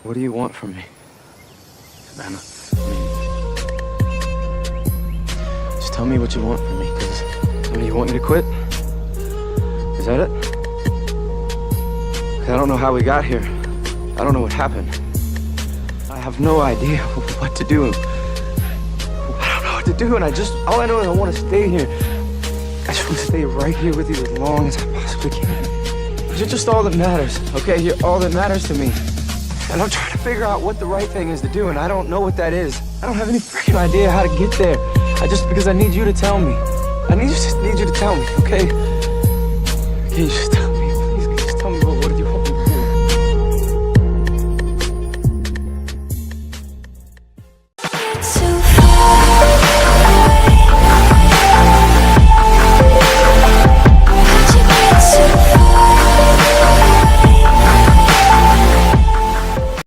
What do you want from me? Savannah, just tell me what you want from me, because, you want me to quit? Is that it? 'Cause I don't know how we got here. I don't know what happened. I have no idea what to do. I don't know what to do, and all I know is I want to stay here. I just want to stay right here with you as long as I possibly can. You're just all that matters, okay? You're all that matters to me. And I'm trying to figure out what the right thing is to do, and I don't know what that is. I don't have any freaking idea how to get there. Because I need you to tell me. I just need you to tell me, okay? Can you just tell me?